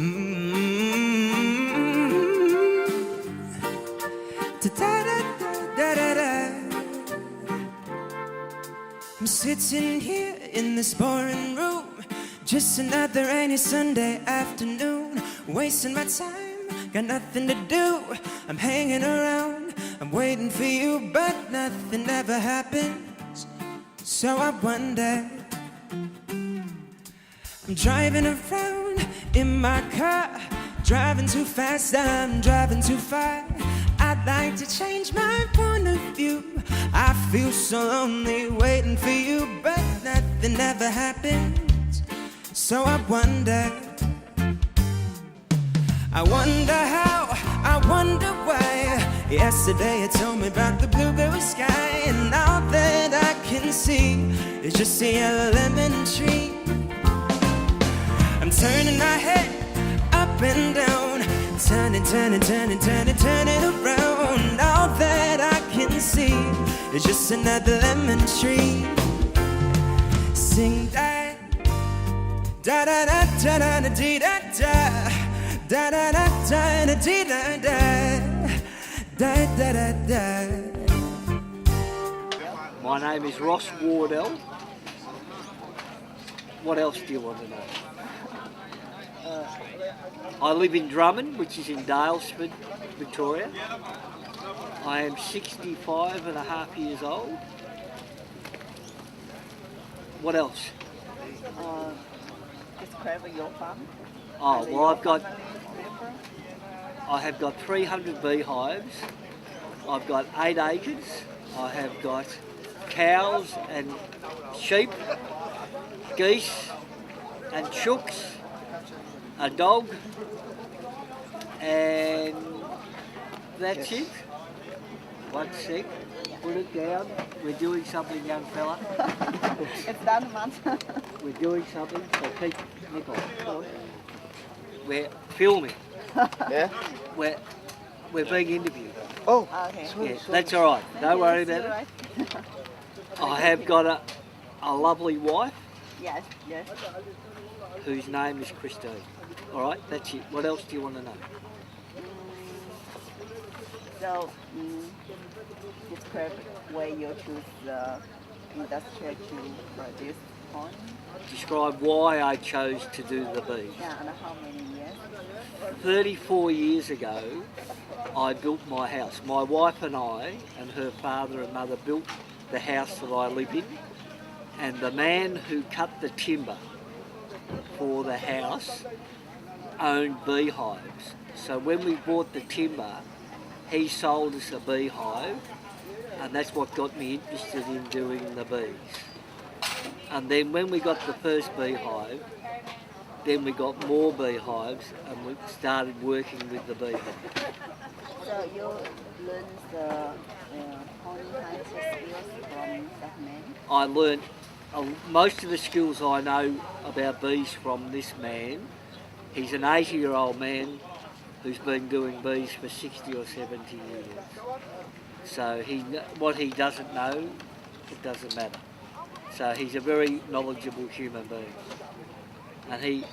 I'm sitting here in this boring room, just another rainy Sunday afternoon, wasting my time, got nothing to do. I'm hanging around, I'm waiting for you, but nothing ever happens. So I wonder, I'm driving around in my car, driving too fast, I'm driving too far. I'd like to change my point of view. I feel so lonely waiting for you, but nothing ever happens. So I wonder how, I wonder why. Yesterday you told me about the blueberry sky, and all that I can see is just a yellow lemon tree. I'm turning my head up and down, turning around. All that I can see is just another lemon tree. Sing da da da da da da da dee da da da da da da dee da da da da da. My name is Ross Wardell. What else do you want to know? I live in Drummond, which is in Dalesford, Victoria. I am 65 and a half years old. What else? Describe your farm. Oh, well, I have got 300 beehives. I've got 8 acres. I have got cows and sheep, geese and chooks, a dog, and that's it. One sec, put it down. We're doing something, young fella. It's done a month. We're doing something, so keep Nicole. We're filming. Yeah? We're being interviewed. Oh, Okay. Yeah, that's all right. Don't worry about it. Right. I have got a lovely wife Yes, yes. whose name is Christine. All right, that's it. What else do you want to know? So, describe where you choose the industry to produce corn. Describe why I chose to do the bees. Yeah, and how many years? 34 years ago, I built my house. My wife and I and her father and mother built the house that I live in, and the man who cut the timber for the house owned beehives. So when we bought the timber, he sold us a beehive, and that's what got me interested in doing the bees. And then when we got the first beehive, then we got more beehives and we started working with the beehive. So you learned the honey skills from that man? I learned most of the skills I know about bees from this man. He's an 80-year-old man who's been doing bees for 60 or 70 years. So what he doesn't know, it doesn't matter. So he's a very knowledgeable human being. And he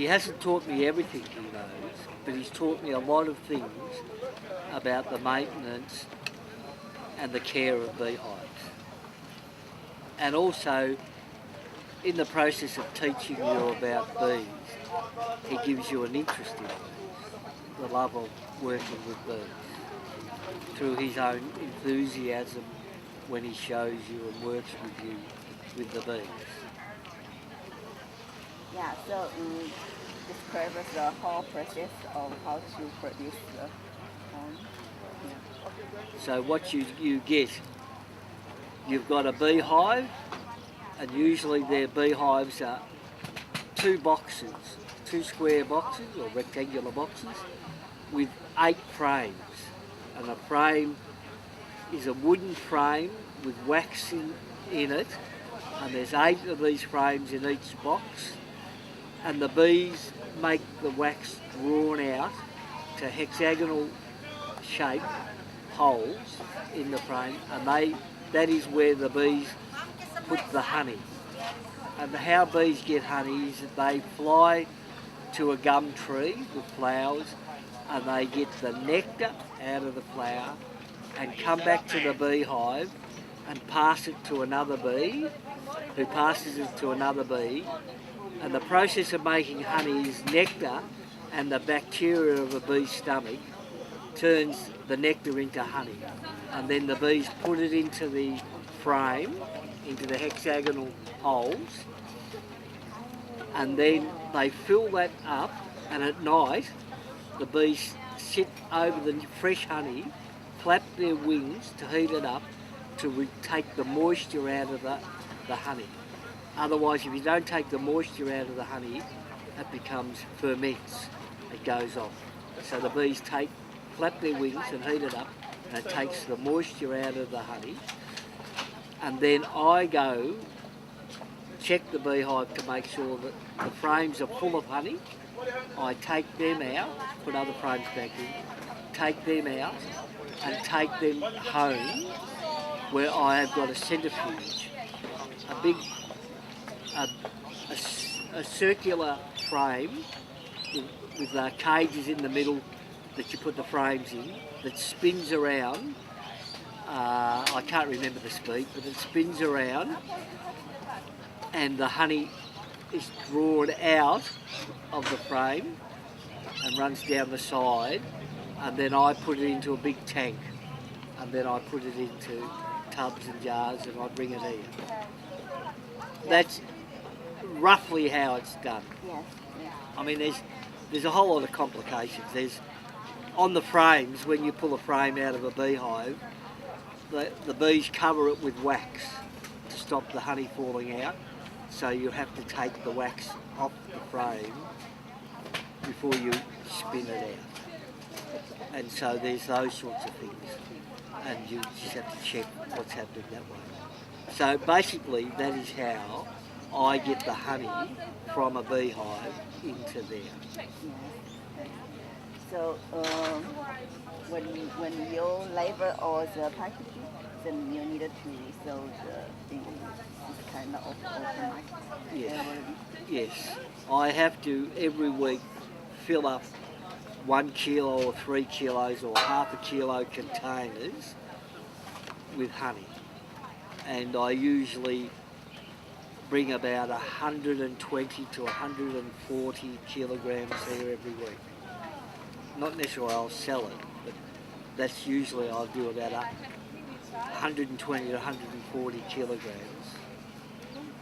hasn't taught me everything he knows, but he's taught me a lot of things about the maintenance and the care of beehives. And also, in the process of teaching you about bees, he gives you an interest in bees, the love of working with bees, through his own enthusiasm when he shows you and works with you with the bees. Yeah, so describe us the whole process of how to produce the corn. Yeah. So what you get, you've got a beehive, and usually their beehives are 2 boxes, 2 square boxes or rectangular boxes with 8 frames. And a frame is a wooden frame with wax in it, and there's 8 of these frames in each box, and the bees make the wax drawn out to hexagonal shape holes in the frame, and that is where the bees put the honey. And how bees get honey is that they fly to a gum tree with flowers, and they get the nectar out of the flower and come back to the beehive and pass it to another bee, who passes it to another bee. And the process of making honey is nectar, and the bacteria of a bee's stomach turns the nectar into honey. And then the bees put it into the frame, into the hexagonal holes, and then they fill that up, and at night the bees sit over the fresh honey, flap their wings to heat it up to take the moisture out of the honey. Otherwise, if you don't take the moisture out of the honey, it becomes ferments, it goes off. So the bees flap their wings and heat it up, and it takes the moisture out of the honey. And then I go check the beehive to make sure that the frames are full of honey. I take them out, put other frames back in, take them out and take them home where I have got a centrifuge, a circular frame with cages in the middle that you put the frames in, that spins around. I can't remember the speed, but it spins around, and the honey is drawn out of the frame and runs down the side, and then I put it into a big tank, and then I put it into tubs and jars, and I bring it here. That's roughly how it's done. Yes. I mean, there's a whole lot of complications. There's on the frames, when you pull a frame out of a beehive, the bees cover it with wax to stop the honey falling out. So you have to take the wax off the frame before you spin it out. And so there's those sorts of things. And you just have to check what's happening that way. So basically that is how I get the honey from a beehive into there. Yes. So when you label all the packaging, then you need to refill this kind of automatic. Yes. Yes. I have to every week fill up 1 kilo or 3 kilos or half a kilo containers with honey. And I usually bring about 120 to 140 kilograms here every week. Not necessarily I'll sell it, but that's usually I'll do about 120 to 140 kilograms.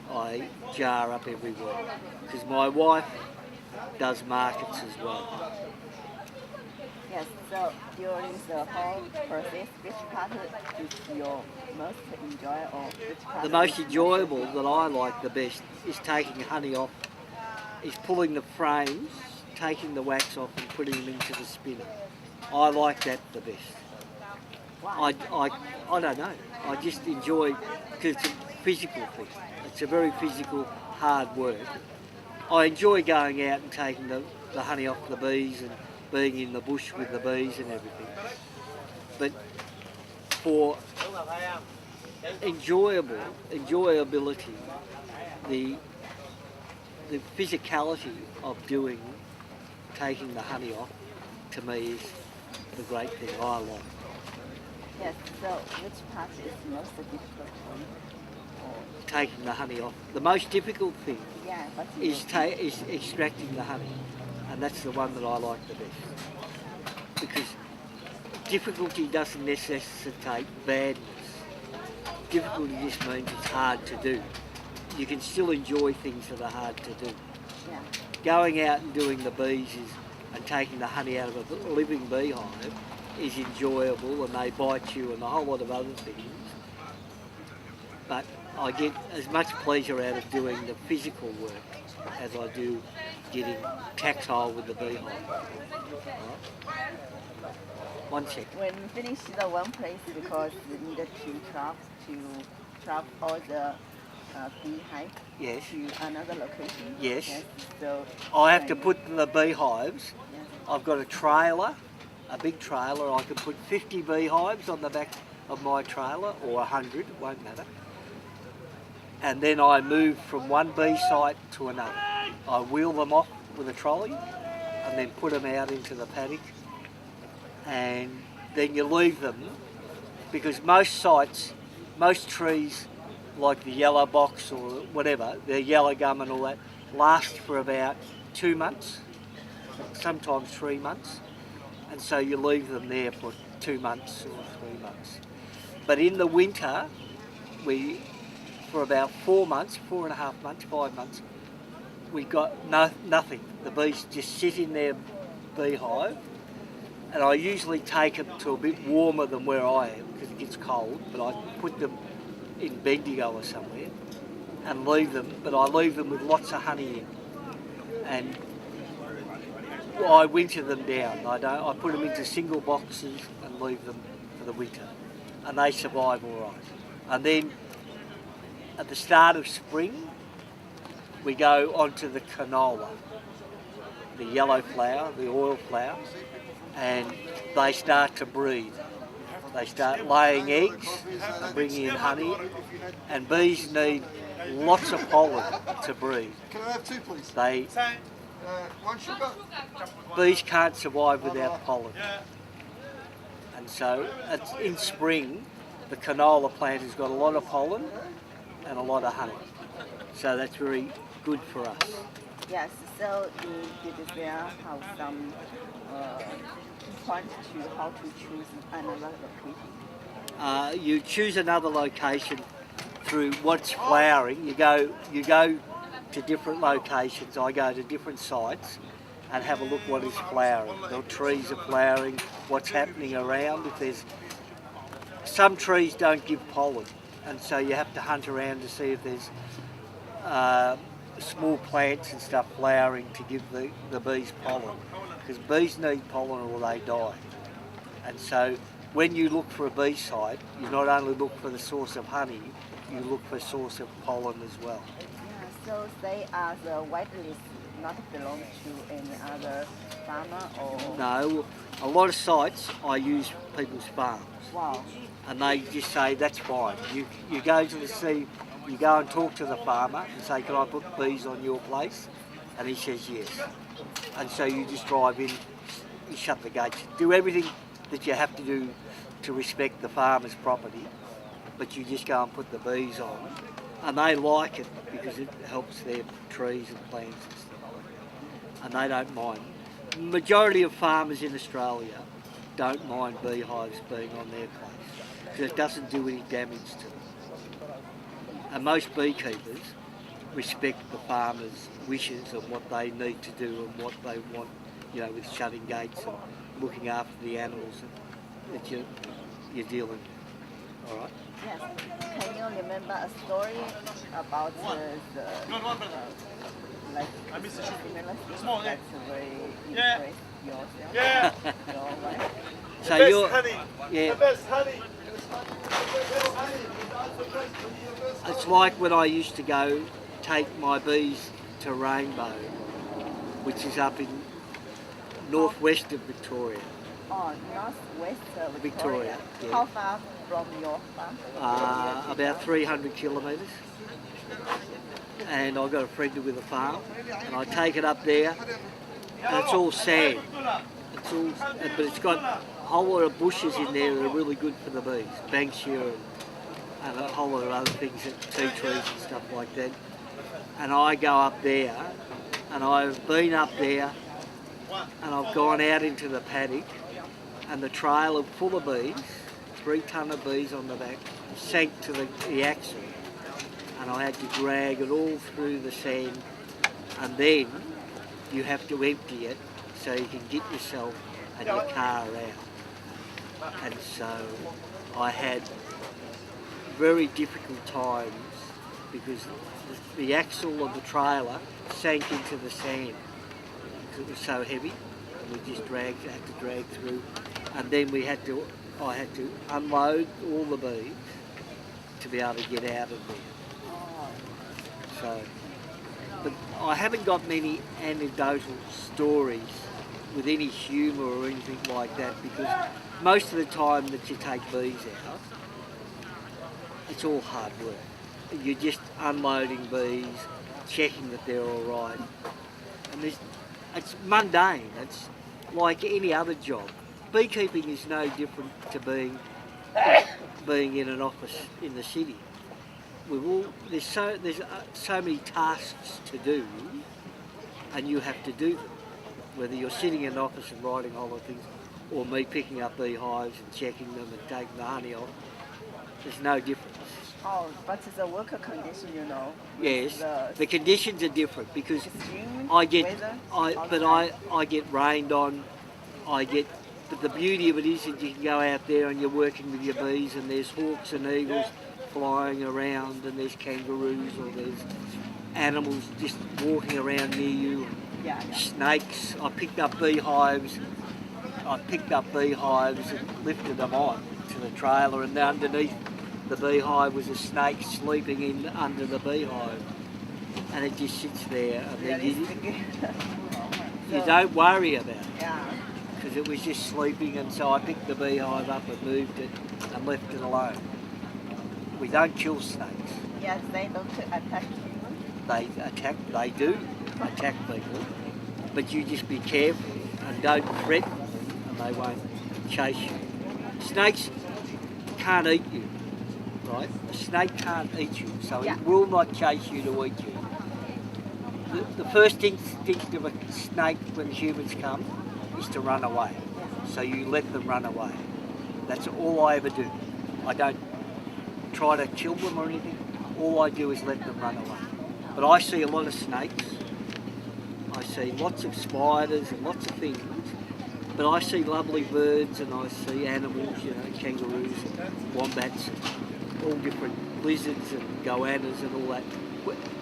I jar up every week because my wife does markets as well. Yes, so during the whole process, which part is your most enjoyable? Or which part The most enjoyable that I like the best is taking honey off, is pulling the frames, taking the wax off and putting them into the spinner. I like that the best. Why? I don't know. I just enjoy, because it's a physical thing. It's a very physical, hard work. I enjoy going out and taking the honey off the bees and being in the bush with the bees and everything. But for enjoyability, the physicality of taking the honey off, to me is the great thing I like. Yes, so which part is most difficult for you? Taking the honey off. The most difficult thing is extracting the honey, and that's the one that I like the best. Because difficulty doesn't necessitate badness. Difficulty just means it's hard to do. You can still enjoy things that are hard to do. Yeah. Going out and doing the bees and taking the honey out of a living beehive is enjoyable, and they bite you and a whole lot of other things. But I get as much pleasure out of doing the physical work as I do getting tactile with the beehive. Right. 1 second. When you finish the one place, because you needed to trap all the beehive Yes. to another location. Yes. So I have to put the beehives. Yes. I've got a trailer, a big trailer. I can put 50 beehives on the back of my trailer, or 100, won't matter. and then I move from one bee site to another. I wheel them off with a trolley and then put them out into the paddock, and then you leave them, because most sites, most trees like the yellow box or whatever, the yellow gum and all that, last for about 2 months, sometimes 3 months, and so you leave them there for 2 months or 3 months. But in the winter, for about 4 months, 4.5 months, 5 months, we got nothing. The bees just sit in their beehive, and I usually take them to a bit warmer than where I am because it gets cold, but I put them in Bendigo or somewhere and leave them, but I leave them with lots of honey in, and I winter them down. I put them into single boxes and leave them for the winter, and they survive all right. And then at the start of spring, we go onto the canola, the yellow flower, the oil flower, and they start to breed. They start laying eggs and bringing in honey, and bees need lots of pollen to breed. Can I have two, please? One sugar. Bees can't survive without pollen. And so in spring, the canola plant has got a lot of pollen and a lot of honey. So that's very good for us. Yes, so did there have some point to how to choose another location? You choose another location through what's flowering. You go to different locations. I go to different sites and have a look what is flowering. The trees are flowering, what's happening around. If there's some trees don't give pollen, and so you have to hunt around to see if there's small plants and stuff flowering to give the bees pollen, because bees need pollen or they die. And so when you look for a bee site, you not only look for the source of honey, you look for a source of pollen as well. Yeah, so they are the whitelist not belong to any other farmer or? No, a lot of sites I use people's farms. Wow. And they just say that's fine. You go to the sea. You go and talk to the farmer and say, can I put bees on your place? And he says yes. And so you just drive in, you shut the gates, do everything that you have to do to respect the farmer's property, but you just go and put the bees on. And they like it because it helps their trees and plants and stuff. And they don't mind. The majority of farmers in Australia don't mind beehives being on their place because it doesn't do any damage to them. And most beekeepers respect the farmers' wishes and what they need to do and what they want, with shutting gates and looking after the animals that you're dealing with. All right? Yes. Can you remember a story about similar things that's very impressed yourself? Yeah. Your wife? So The best honey. It's like when I used to go take my bees to Rainbow, which is up in northwest of Victoria. Oh, northwest of Victoria, yeah. How far from your farm? About 300 kilometres. And I've got a friend with a farm, and I take it up there, and it's all sand. But it's got a whole lot of bushes in there that are really good for the bees, banksia and a whole lot of other things, tea trees and stuff like that. And I go up there, and I've been up there, and I've gone out into the paddock, and the trailer full of bees, 3 ton of bees on the back, sank to the axle, and I had to drag it all through the sand, and then you have to empty it so you can get yourself and your car out. And so I had very difficult times because the axle of the trailer sank into the sand because it was so heavy, and we just had to drag through, and then I had to unload all the bees to be able to get out of there. So, but I haven't got many anecdotal stories with any humour or anything like that, because most of the time that you take bees out, it's all hard work. you're just unloading bees, checking that they're all right. And it's mundane. It's like any other job. Beekeeping is no different to being in an office in the city. There's so many tasks to do, and you have to do them. Whether you're sitting in an office and writing a whole lot of things, or me picking up beehives and checking them and taking the honey off, there's no difference. Oh, but the worker condition, you know. Yes, the conditions are different because Extreme I get weather, I get rained on. But the beauty of it is that you can go out there and you're working with your bees, and there's hawks and eagles flying around, and there's kangaroos, or there's animals just walking around near you. Yeah. Snakes. I picked up beehives and lifted them on to the trailer, and underneath the beehive was a snake sleeping in under the beehive, and it just sits there, and then you don't worry about it Yeah. because it was just sleeping, and so I picked the beehive up and moved it and left it alone. We don't kill snakes. Yes, they don't attack humans. They do attack people, but you just be careful and don't threaten them, and they won't chase you. Snakes can't eat you, right? A snake can't eat you, so Yeah. it will not chase you to eat you. The first instinct of a snake when humans come is to run away. So you let them run away. That's all I ever do. I don't try to kill them or anything. All I do is let them run away. But I see a lot of snakes. I see lots of spiders and lots of things. But I see lovely birds, and I see animals, kangaroos, wombats, all different lizards and goannas and all that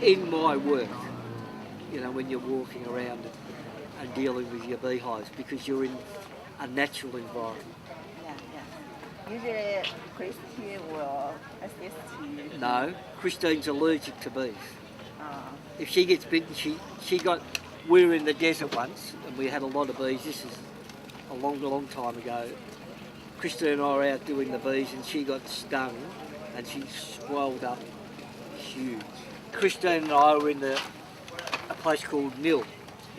in my work. When you're walking around and dealing with your beehives, because you're in a natural environment. Yeah. Usually, Christy will assist you. No, Christine's allergic to bees. Uh, If she gets bitten, we were in the desert once, and we had a lot of bees. This is a long time ago. Christine and I were out doing the bees, and she got stung, and she swelled up huge. Christine and I were in a place called Nil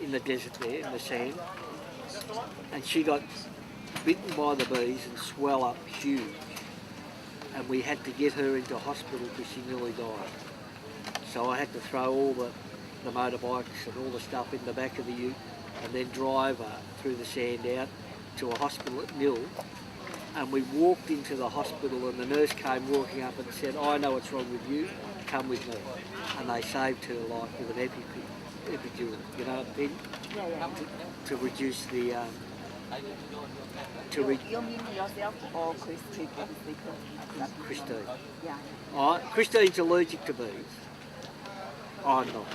in the desert there, in the sand, and she got bitten by the bees and swell up huge, and we had to get her into hospital because she nearly died. So I had to throw all the motorbikes and all the stuff in the back of the ute, and then drive her through the sand out to a hospital at Nil. And we walked into the hospital, and the nurse came walking up and said, "I know what's wrong with you, come with me." And they saved her life with an epidural, yeah. to reduce the... You mean yourself or Christy? Christine. Yeah. Christine's allergic to bees. I'm not.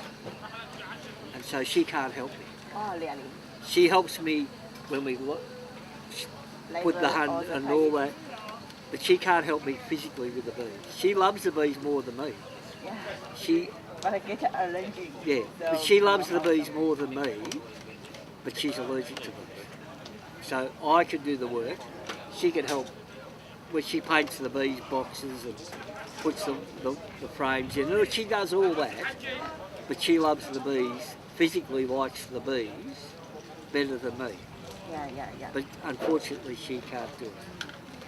And so she can't help me. Oh, really? She helps me when we put the hunt and all that, but she can't help me physically with the bees. She loves the bees more than me. Yeah. But I get allergic. Yeah, but she loves the bees more than me, but she's allergic to bees. So I can do the work. She can help when she paints the bees boxes and puts the frames in. She does all that, but she loves the bees, physically likes the bees better than me. Yeah. But unfortunately she can't do it.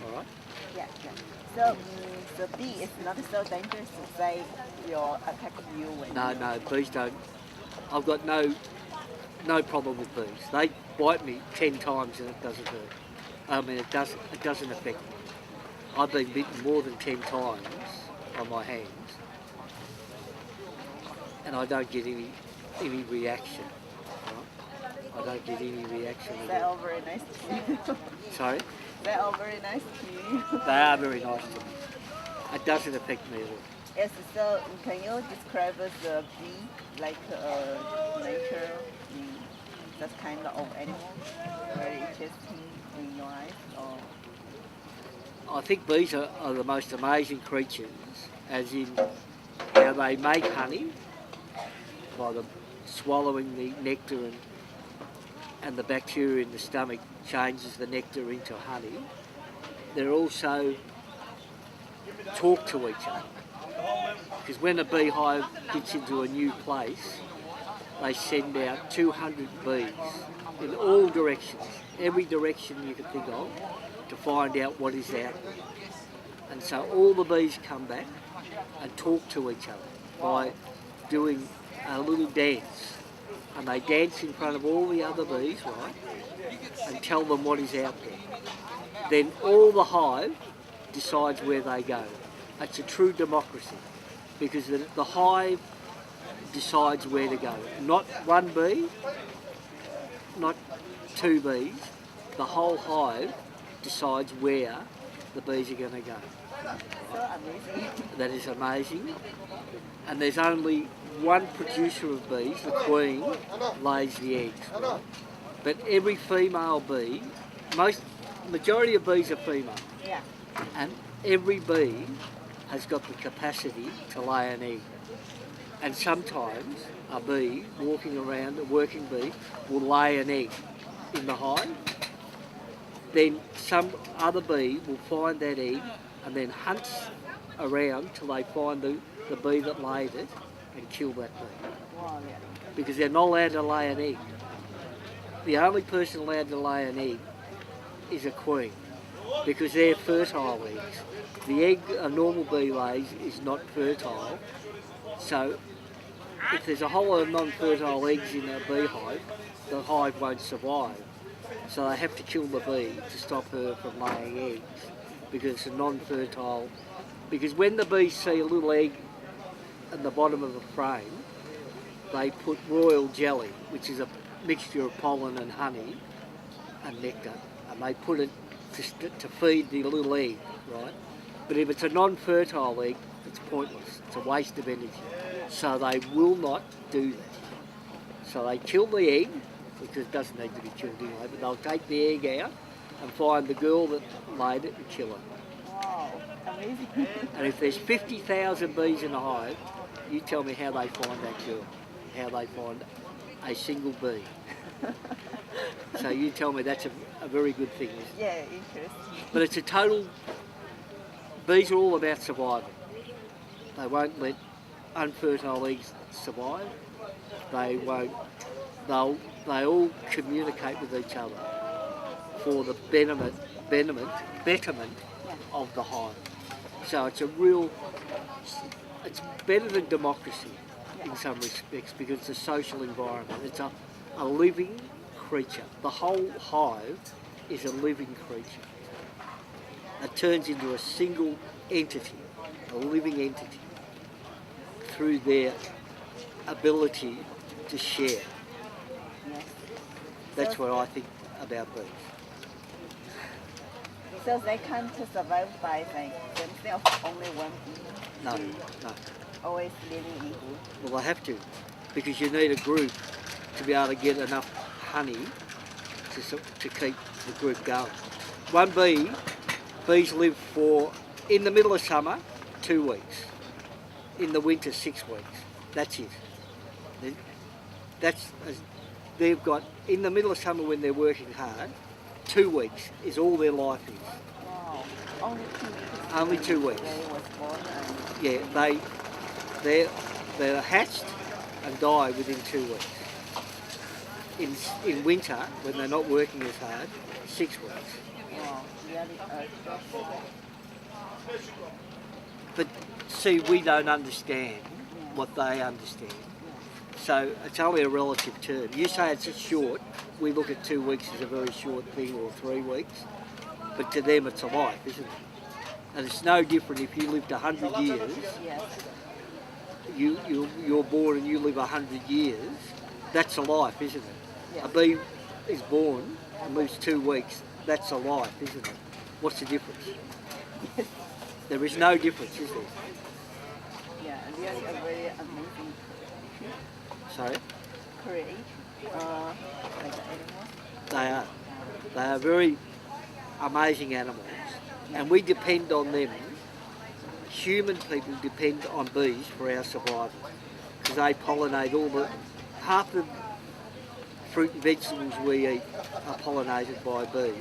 All right? Yeah. So the bee is not so dangerous to say will attack you when No, bees don't. I've got no problem with bees. They bite me 10 times and it doesn't hurt. I mean, it doesn't affect me. I've been bitten more than 10 times on my hands, and I don't get any reaction. Right? I don't get any reaction. They're all very nice to you. Sorry? They're all very nice to you. They are very nice to me. It doesn't affect me at all. Yes, so can you describe the bee like nature, that kind of animal? Very interesting in your eyes? Or? I think bees are the most amazing creatures, as in how they make honey by them swallowing the nectar, and the bacteria in the stomach changes the nectar into honey. They also talk to each other. Because when a beehive gets into a new place, they send out 200 bees in all directions, every direction you can think of, to find out what is out there. And so all the bees come back and talk to each other by doing a little dance. And they dance in front of all the other bees, right, and tell them what is out there. Then all the hive decides where they go. It's a true democracy, because the hive decides where to go. Not one bee, not two bees, the whole hive decides where the bees are going to go. So amazing. That is amazing. And there's only one producer of bees, the queen, lays the eggs. Right? But every female bee, majority of bees are female, Yeah. and every bee has got the capacity to lay an egg. And sometimes a bee walking around, a working bee, will lay an egg in the hive. Then some other bee will find that egg and then hunts around till they find the bee that laid it and kill that bee. Wow, yeah. Because they're not allowed to lay an egg. The only person allowed to lay an egg is a queen, because they're fertile eggs. The egg a normal bee lays is not fertile, so if there's a whole lot of non-fertile eggs in a beehive, the hive won't survive. So they have to kill the bee to stop her from laying eggs, because it's a non-fertile. Because when the bees see a little egg at the bottom of a frame, they put royal jelly, which is a mixture of pollen and honey and nectar, and they put it to feed the little egg, right? But if it's a non-fertile egg, it's pointless. It's a waste of energy. So they will not do that. So they kill the egg, because it doesn't need to be killed anyway, but they'll take the egg out and find the girl that laid it and kill her. Wow, amazing. And if there's 50,000 bees in a hive, you tell me how they find that girl, how they find a single bee. So you tell me that's a very good thing, isn't it? Yeah, interesting. But it's a total... Bees are all about survival. They won't let unfertile eggs survive. They won't... They all communicate with each other for the betterment of the hive. So it's a real... It's better than democracy in some respects, because it's a social environment. It's a living creature. The whole hive is a living creature. It turns into a single entity, a living entity, through their ability to share. Yes. That's what I think about bees. So they can't survive by themselves, only one bee. No, They no. always living in group. Well, they have to, because you need a group to be able to get enough honey to keep the group going. One bee, bees live for, in the middle of summer, 2 weeks. In the winter, 6 weeks. That's it. They've got, in the middle of summer when they're working hard, 2 weeks is all their life is. Wow, only 2 weeks. Only 2 weeks. They was born and Yeah, they're hatched and die within 2 weeks. In winter, when they're not working as hard, 6 weeks. wow, really But see, we don't understand what they understand. So it's only a relative term. You say it's a short, we look at 2 weeks as a very short thing, or 3 weeks, but to them it's a life, isn't it? And it's no different if you lived 100 years, yes. you're born and you live 100 years, that's a life, isn't it? Yes. A bee is born and lives 2 weeks, that's a life, isn't it? What's the difference? There is no difference, is there? Yeah, really a very amazing Sorry? creation. Like the animals. They are. They are very amazing animals, and we depend on them. Human people depend on bees for our survival, because they pollinate half the fruit and vegetables we eat are pollinated by bees.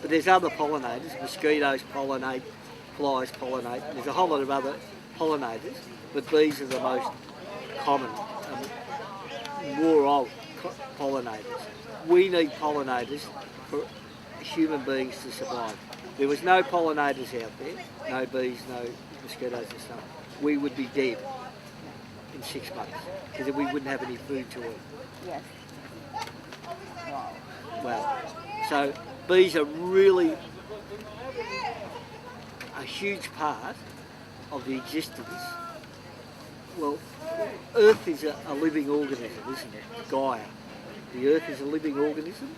But there's other pollinators, mosquitoes pollinate, flies pollinate, there's a whole lot of other pollinators, but bees are the most common and more of pollinators. We need pollinators for human beings to survive. There was no pollinators out there, no bees, no mosquitoes and stuff. We would be dead in 6 months because we wouldn't have any food to eat. Yes. Wow. Well, so bees are really a huge part of the existence. Well, Earth is a living organism, isn't it? Gaia. The Earth is a living organism,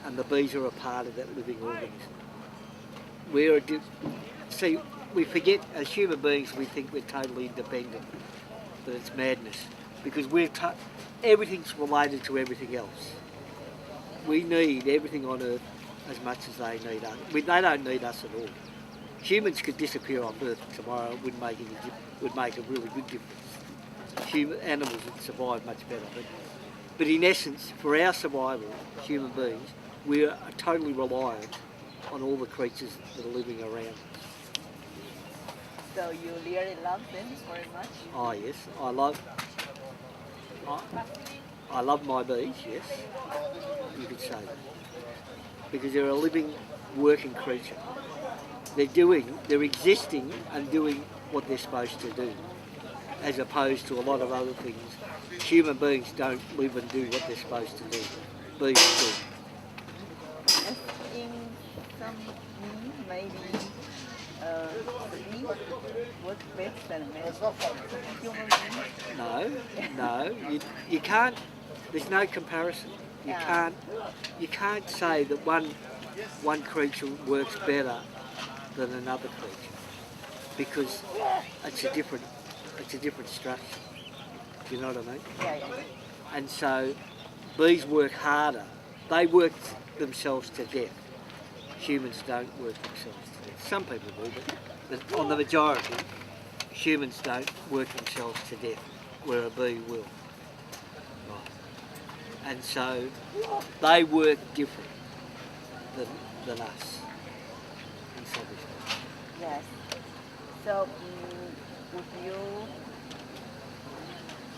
and the bees are a part of that living organism. See, we forget, as human beings, we think we're totally independent, but it's madness, because everything's related to everything else. We need everything on Earth as much as they need us. They don't need us at all. Humans could disappear off Earth tomorrow; it wouldn't make would make a really good difference. Animals would survive much better, but in essence, for our survival, human beings, we are totally reliant on all the creatures that are living around us. So you really love them very much? Oh yes, I love my bees, yes, you could say that. Because they're a living, working creature. They're existing and doing what they're supposed to do, as opposed to a lot of other things. Human beings don't live and do what they're supposed to do. Bees do. Yes, in some maybe the bee work better than man. Human beings. No, you can't. There's no comparison. You can't say that one creature works better than another creature, because it's a different structure. Do you know what I mean? Yeah. And so bees work harder. They work themselves to death. Humans don't work themselves to death. Some people do, but on the majority, humans don't work themselves to death, where a bee will. Right. And so they work different than us in some respects. Yes. So would you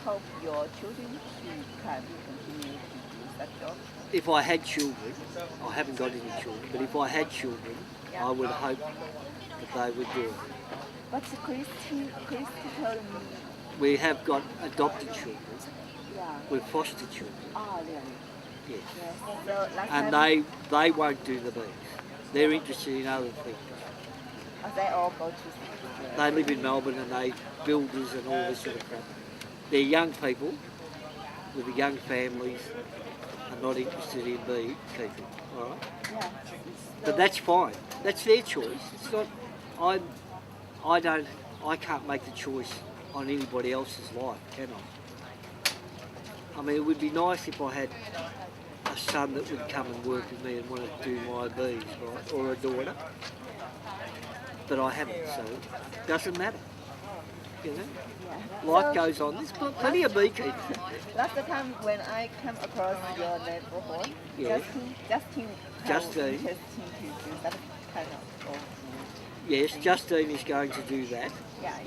hope your children can continue to do that job? If I had children, I haven't got any children, but if I had children, I would hope that they would do it. But Christy told me, We have got adopted children, yeah. we've foster children, Oh, really? yes. Yes. So last And time, they won't do the bees. They're interested in other things. they all go to They live in Melbourne and they builders and all this sort of crap. They're young people with young families and not interested in bee keeping, all right? yeah. But that's fine. That's their choice. It's not. I can't make the choice on anybody else's life, can I? I mean, it would be nice if I had a son that would come and work with me and want to do my bees, right? Or a daughter. But I haven't, so it doesn't matter. You know? Yeah. Life So, goes on. There's plenty of beekeepers. last time when I come across your neighborhood, Yeah. Justin Justine. interesting to do that kind of Yes, Justine is going to do that. yeah.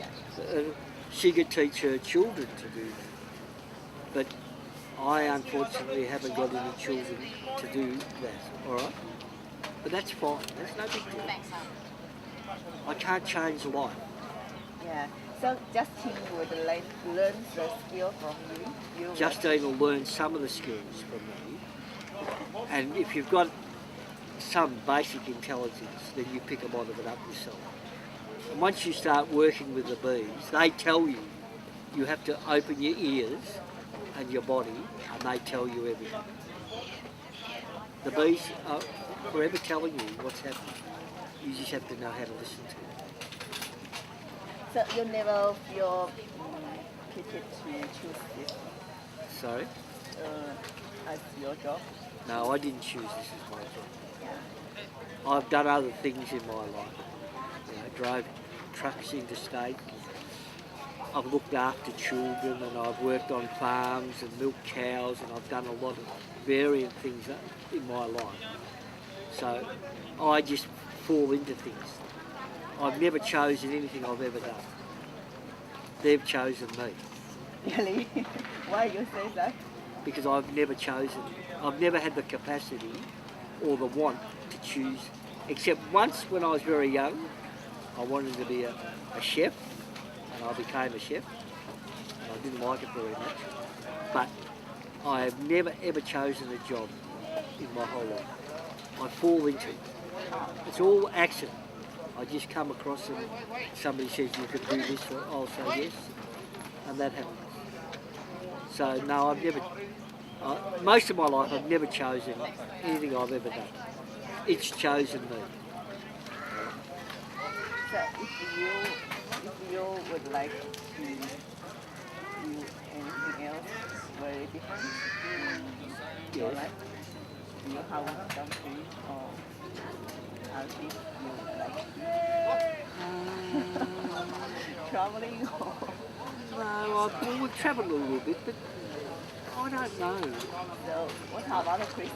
She could teach her children to do that. But I unfortunately haven't got any children to do that, all right? But that's fine, that's no big deal. I can't change life. Yeah. So Justin would learn the skill from you. Justine will learn some of the skills from me. And if you've got some basic intelligence, then you pick a lot of it up yourself. And once you start working with the bees, they tell you, you have to open your ears and your body, and they tell you everything. The bees are forever telling you what's happening. You just have to know how to listen to it. So you never feel pity to choose this Sorry? as your job? No, I didn't choose this as my job. Yeah. I've done other things in my life. You know, drove trucks interstate. I've looked after children and I've worked on farms and milked cows, and I've done a lot of varying things in my life. So I just fall into things. I've never chosen anything I've ever done. they've chosen me. Really? Why you say that? Because I've never had the capacity or the want to choose, except once when I was very young, I wanted to be a chef, and I became a chef, and I didn't like it very much, but I have never ever chosen a job in my whole life. I fall into it. It's all accident. I just come across and somebody says you could do this, or I'll say yes, and that happens. So no, I've never, most of my life I've never chosen anything I've ever done. It's chosen me. So if you would like to do anything else very different in your Yes. life, do you have something or artist you would like to do? Traveling or No, we've travelled a little bit, but I don't know. so what about Christy?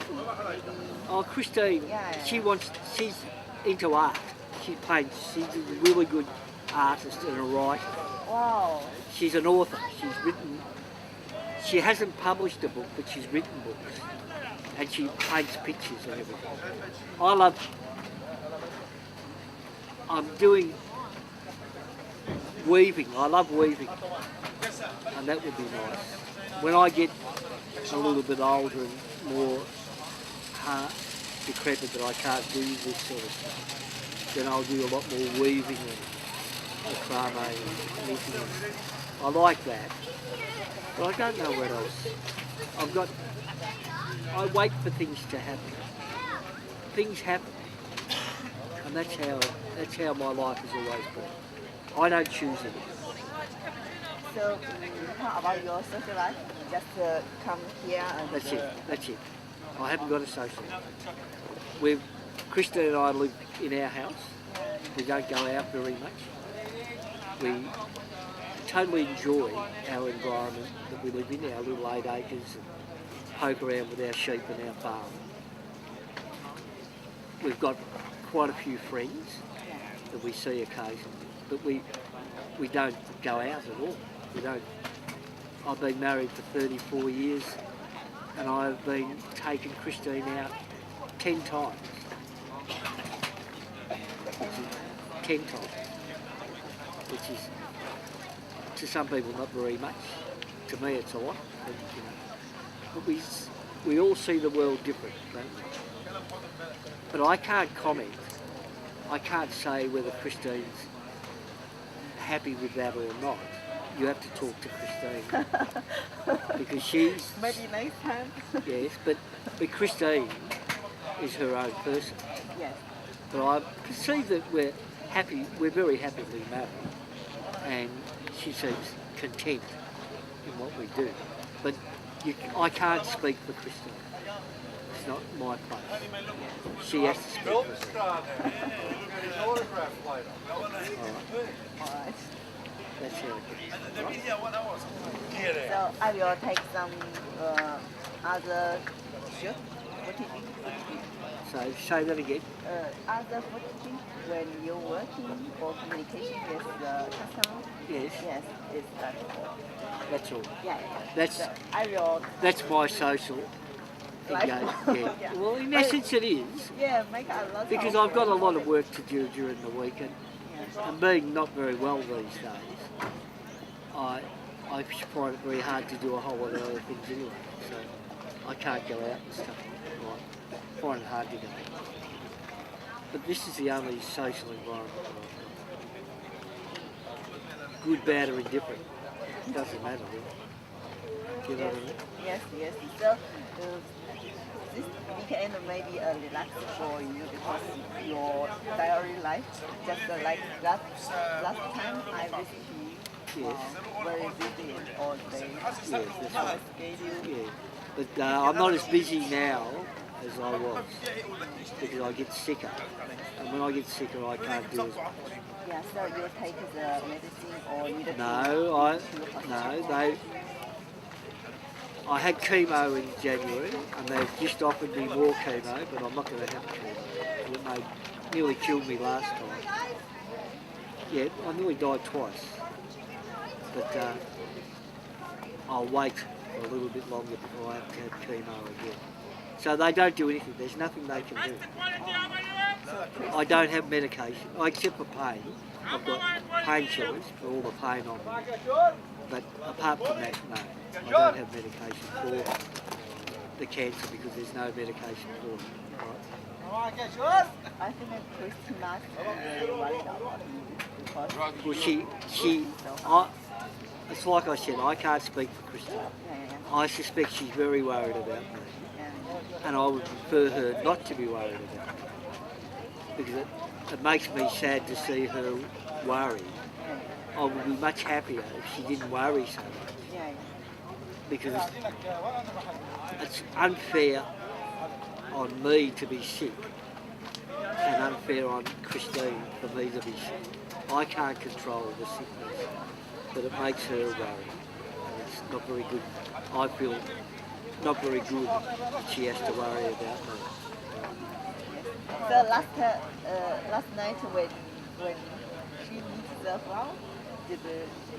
Oh, Christine, Yeah. she's into art. She paints. She's a really good artist and a writer. Wow. She's an author. She hasn't published a book, but she's written books. And she paints pictures and everything. I'm doing weaving. I love weaving. And that would be nice. When I get a little bit older and more decrepit that I can't do this sort of stuff, then I'll do a lot more weaving and macrame and knitting. I like that. But I don't know what else. I wait for things to happen. Things happen. And that's how my life has always been. I don't choose it. So how about your social life? Just come here and That's it. I haven't got a social life. Christine and I live in our house. We don't go out very much. We totally enjoy our environment that we live in, our little 8 acres, and poke around with our sheep and our farm. We've got quite a few friends that we see occasionally, but we don't go out at all. I've been married for 34 years and I've been taking Christine out 10 times. 10 times. Which is, to some people, not very much. To me it's a lot. But we all see the world different, don't we? But I can't comment. I can't say whether Christine's happy with that or not. You have to talk to Christine because she's maybe next time. yes, but Christine is her own person. Yes. But I perceive that we're very happily married, and she seems content in what we do. But I can't speak for Christine. It's not my place. She has to speak for herself. All right. That's how it goes. So I will take some other shoot footage. So say that again. Other footage when you're working for communication with the customer. Yes. Yes, it's that. That's all. Yeah. That's So I will. that's my social Life. engagement. Yeah. Yeah. Well, in essence, it is Yeah, make a lot. because of I've got a lot of work to do during the weekend, and being not very well these days, I find it very hard to do a whole lot of other things anyway. So I can't go out and stuff. I find it hard to go. But this is the only social environment that I've got. Good, bad, or indifferent. It doesn't matter really. Do you know what I mean? Yes. So this weekend may be a relax for you because your diary life, just like last time I visited you. Yes. Very busy all day. Yes, that's right. Schedule. Yeah. But I'm not as busy now as I was because I get sicker. And when I get sicker, I can't do as much. Yeah, so you take the medicine or you don't? I had chemo in January and they've just offered me more chemo, but I'm not going to have chemo. They nearly killed me last time. Yeah, I nearly died twice. but I'll wait for a little bit longer before I have to have chemo again. So they don't do anything. There's nothing they can do. I don't have medication, except for pain. I've got painkillers for all the pain on me. But apart from that, no. I don't have medication for the cancer because there's no medication for it. Right? I think that Christina is very worried about you because Well, it's like I said, I can't speak for Christine. yeah. I suspect she's very worried about me. And I would prefer her not to be worried about me. Because it makes me sad to see her worry. I would be much happier if she didn't worry so much. Yeah. Because it's unfair on me to be sick and unfair on Christine for me to be sick. I can't control the sickness, but it makes her worry. And it's not very good. I feel not very good that she has to worry about me. So last night when she meets the flower,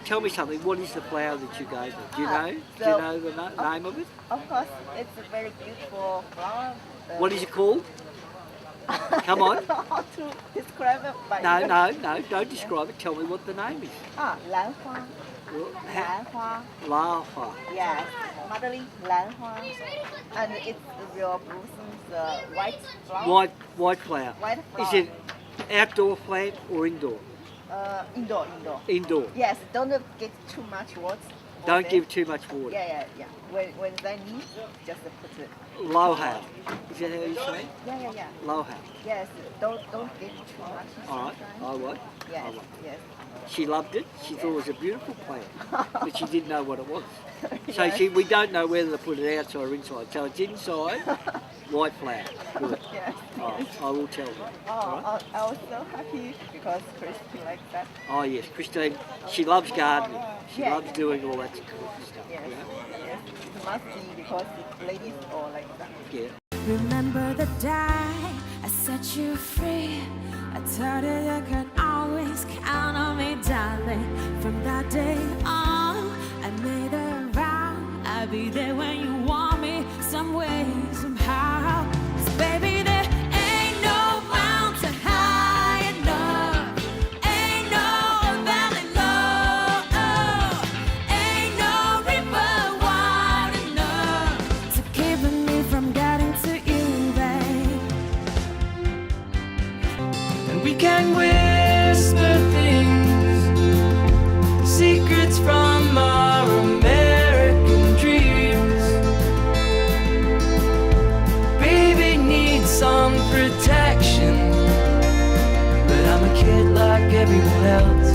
Tell me something, what is the flower that you gave her? Do you know? Do you know the name of it? Of course, it's a very beautiful flower. What is it called? Come on. I don't know how to describe it. But No, don't describe it. Tell me what the name is. 兰花. Yes, motherly 兰花. And it will blossom white flower. White flower. White flower. Is it outdoor plant or indoor? Indoor. Indoor. Yes, don't get too much water. Don't give too much water. Yeah. When they need, just put it. Low house. Is that how you say it? Yeah. Low house. Yes, don't get too much. All right, I won't. Yes, I won't. yes. She loved it. She thought it was a beautiful plant, but she didn't know what it was. So Yes. we don't know whether to put it outside or inside. So it's inside, white flower. Good. Yes. Oh, I will tell her. All right? I was so happy because Christy likes that. Oh yes, Christine, she loves gardening. She Yeah. loves doing all that cool stuff. Yes. You know? Yes. It must be because ladies are like that. Yeah. Remember the day I set you free. I told you you could always count on me, darling. From that day on, I made a vow I'll be there when you want me, some way, somehow. 'Cause baby, there ain't no mountain high enough, ain't no valley low, ain't no river wide enough to keep me from getting to you, babe. And we can whisper things, secrets from our American dreams. Baby needs some protection, but I'm a kid like everyone else.